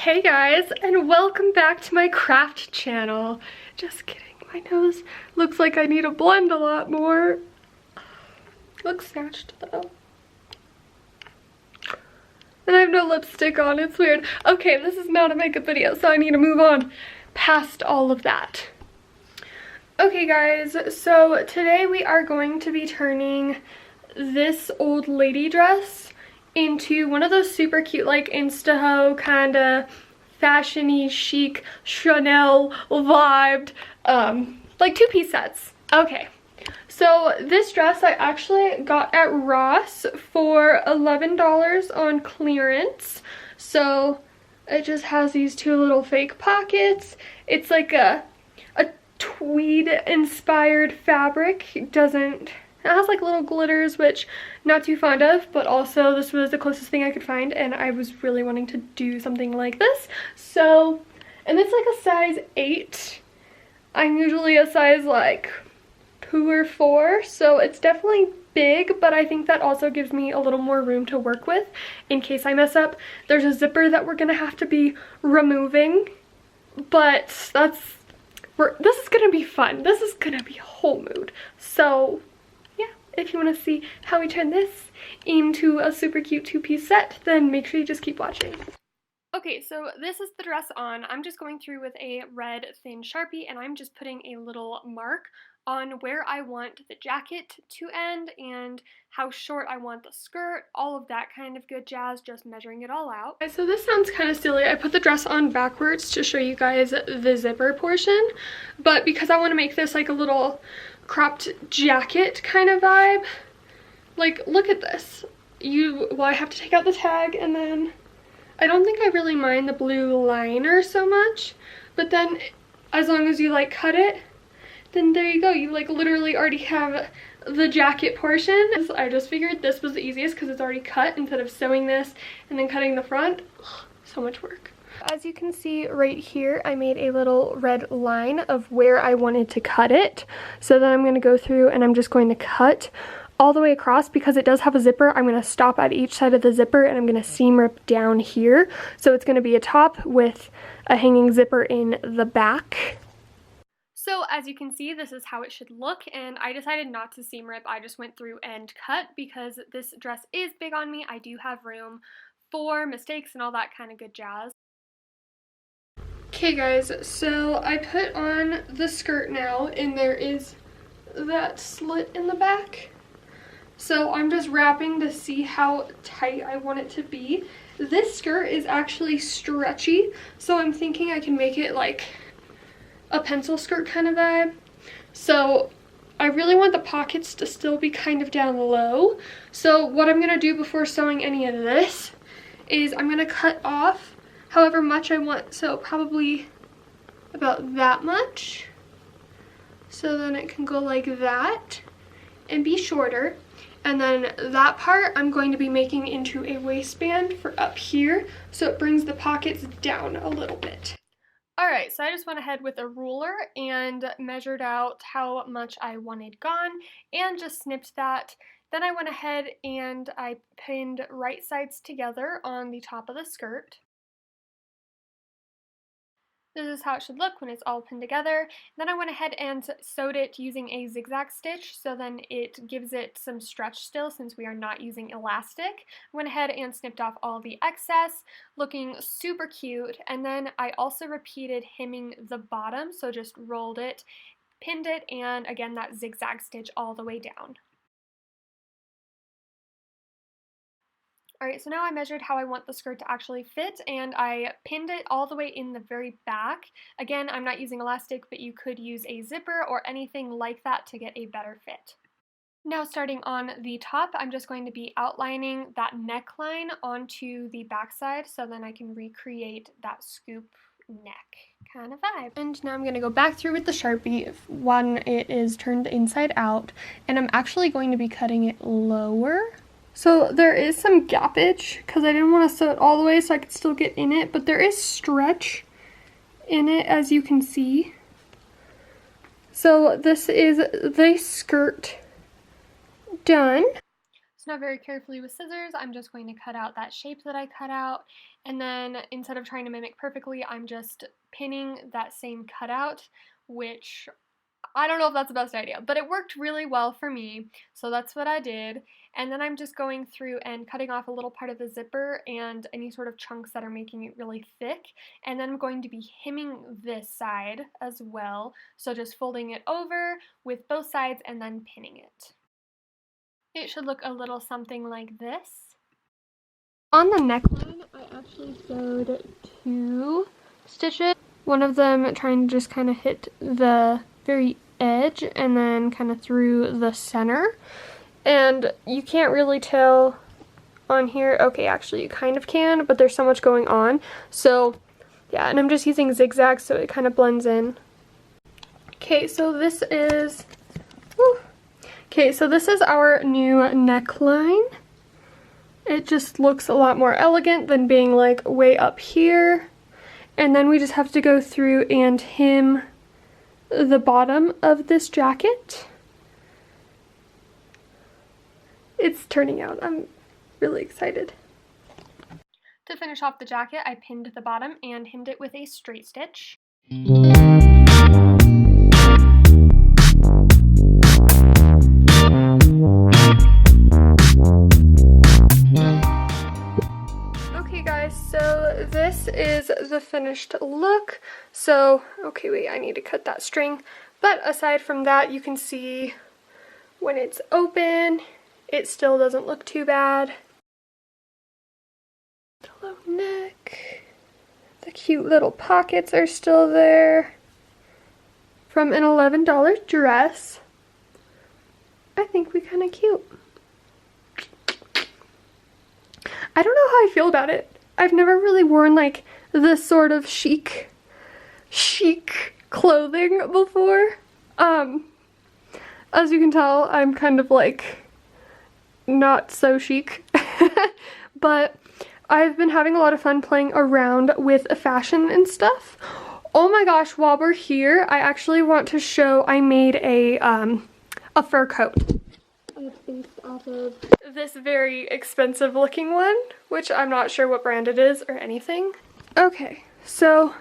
Hey guys, and welcome back to my craft channel. Just kidding, my nose looks like I need to blend a lot more. Looks snatched though. And I have no lipstick on, it's weird. Okay, this is not a makeup video, so I need to move on past all of that. Okay guys, so today we are going to be turning this old lady dress into one of those super cute, like Insta-ho kind of fashion-y, chic, Chanel vibed, like two-piece sets. Okay, so this dress I actually got at Ross for $11 on clearance. So it just has these two little fake pockets. It's like a tweed inspired fabric. It has like little glitters, which not too fond of, but also this was the closest thing I could find and I was really wanting to do something like this. So, and it's like a size 8. I'm usually a size like 2 or 4, so it's definitely big, but I think that also gives me a little more room to work with in case I mess up. There's a zipper that we're gonna have to be removing, but this is gonna be fun. This is gonna be a whole mood. So if you want to see how we turn this into a super cute two-piece set, then make sure you just keep watching. Okay, so this is the dress on. I'm just going through with a red thin Sharpie and I'm just putting a little mark on where I want the jacket to end and how short I want the skirt, all of that kind of good jazz, just measuring it all out. Okay, so this sounds kind of silly. I put the dress on backwards to show you guys the zipper portion, but because I want to make this like a little cropped jacket kind of vibe, like look at this. I have to take out the tag, and then I don't think I really mind the blue liner so much, but then as long as you like cut it, then there you go, you like literally already have the jacket portion. I just figured this was the easiest because it's already cut instead of sewing this and then cutting the front. Ugh, so much work. As you can see right here, I made a little red line of where I wanted to cut it. So then I'm going to go through and I'm just going to cut all the way across. Because it does have a zipper, I'm going to stop at each side of the zipper and I'm going to seam rip down here. So it's going to be a top with a hanging zipper in the back. So as you can see, this is how it should look, and I decided not to seam rip. I just went through and cut because this dress is big on me. I do have room for mistakes and all that kind of good jazz. Okay guys, so I put on the skirt now and there is that slit in the back. So I'm just wrapping to see how tight I want it to be. This skirt is actually stretchy, so I'm thinking I can make it like a pencil skirt kind of vibe. So I really want the pockets to still be kind of down low. So what I'm gonna do before sewing any of this is I'm gonna cut off however much I want, so probably about that much. So then it can go like that and be shorter. And then that part I'm going to be making into a waistband for up here, so it brings the pockets down a little bit. Alright, so I just went ahead with a ruler and measured out how much I wanted gone and just snipped that. Then I went ahead and I pinned right sides together on the top of the skirt. This is how it should look when it's all pinned together. Then I went ahead and sewed it using a zigzag stitch, so then it gives it some stretch still since we are not using elastic. I went ahead and snipped off all the excess, looking super cute. And then I also repeated hemming the bottom, so just rolled it, pinned it, and again that zigzag stitch all the way down. Alright, so now I measured how I want the skirt to actually fit, and I pinned it all the way in the very back. Again, I'm not using elastic, but you could use a zipper or anything like that to get a better fit. Now starting on the top, I'm just going to be outlining that neckline onto the backside so then I can recreate that scoop neck kind of vibe. And now I'm going to go back through with the Sharpie when it is turned inside out, and I'm actually going to be cutting it lower. So there is some gappage because I didn't want to sew it all the way so I could still get in it, but there is stretch in it as you can see. So this is the skirt done. So now very carefully with scissors, I'm just going to cut out that shape that I cut out, and then instead of trying to mimic perfectly, I'm just pinning that same cutout, which I don't know if that's the best idea, but it worked really well for me, so that's what I did. And then I'm just going through and cutting off a little part of the zipper and any sort of chunks that are making it really thick, and then I'm going to be hemming this side as well, so just folding it over with both sides and then pinning it. It should look a little something like this. On the neckline, I actually sewed 2 stitches. One of them trying to just kind of hit the very edge and then kind of through the center. And you can't really tell on here. Okay, actually you kind of can, but there's so much going on. So yeah, and I'm just using zigzags so it kind of blends in. Okay, so this is... Woo. Okay, so this is our new neckline. It just looks a lot more elegant than being like way up here. And then we just have to go through and hem the bottom of this jacket. It's turning out. I'm really excited. To finish off the jacket, I pinned the bottom and hemmed it with a straight stitch. So this is the finished look. So, okay, wait, I need to cut that string. But aside from that, you can see when it's open, it still doesn't look too bad. The low neck. The cute little pockets are still there. From an $11 dress. I think we kind of cute. I don't know how I feel about it. I've never really worn like this sort of chic clothing before. As you can tell, I'm kind of like not so chic. But I've been having a lot of fun playing around with fashion and stuff. Oh my gosh, while we're here, I actually want to show I made a fur coat. It's based off of this very expensive looking one, which I'm not sure what brand it is or anything. Okay, so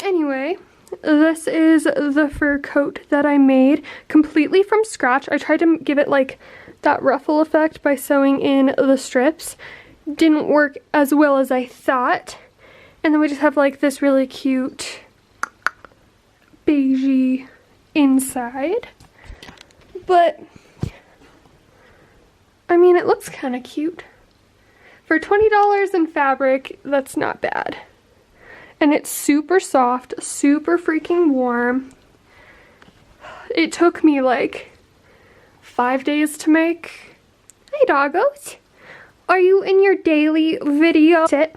anyway, this is the fur coat that I made completely from scratch. I tried to give it like that ruffle effect by sewing in the strips. Didn't work as well as I thought. And then we just have like this really cute beigey inside. But I mean, it looks kind of cute. For $20 in fabric, that's not bad. And it's super soft, super freaking warm. It took me like 5 days to make. Hey doggos, are you in your daily video? Sit.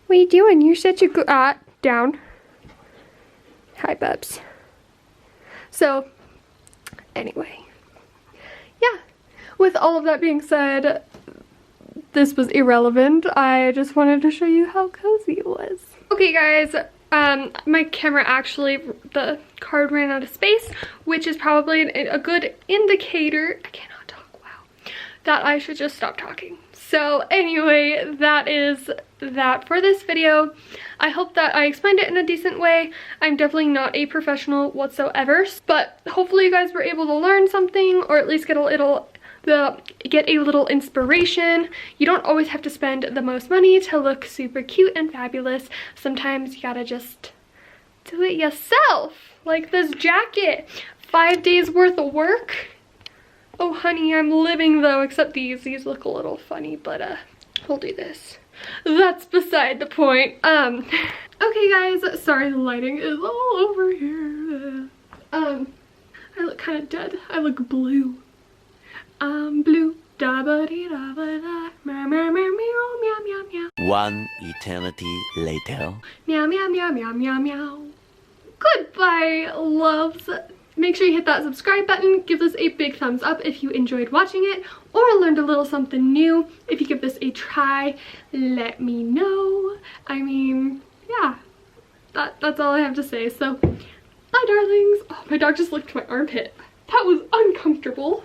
What are you doing? You're such a good, down. Hi bubs. So, anyway. Yeah. With all of that being said, this was irrelevant. I just wanted to show you how cozy it was. Okay guys, my camera actually, the card ran out of space, which is probably a good indicator, I cannot talk, wow, that I should just stop talking. So anyway, that is that for this video. I hope that I explained it in a decent way. I'm definitely not a professional whatsoever, but hopefully you guys were able to learn something, or at least get a little inspiration. You don't always have to spend the most money to look super cute and fabulous. Sometimes you gotta just do it yourself. Like this jacket, 5 days worth of work. Oh honey, I'm living though, except these look a little funny, but we'll do this. That's beside the point. Okay guys, sorry the lighting is all over here. I look kind of dead. I look blue. Blue. Da ba dee da ba da. Meow meow meow meow meow meow meow. One eternity later. Meow meow meow meow meow meow. Goodbye, loves. Make sure you hit that subscribe button. Give this a big thumbs up if you enjoyed watching it or learned a little something new. If you give this a try, let me know. I mean, yeah, that's all I have to say. So, bye darlings. Oh, my dog just licked my armpit. That was uncomfortable.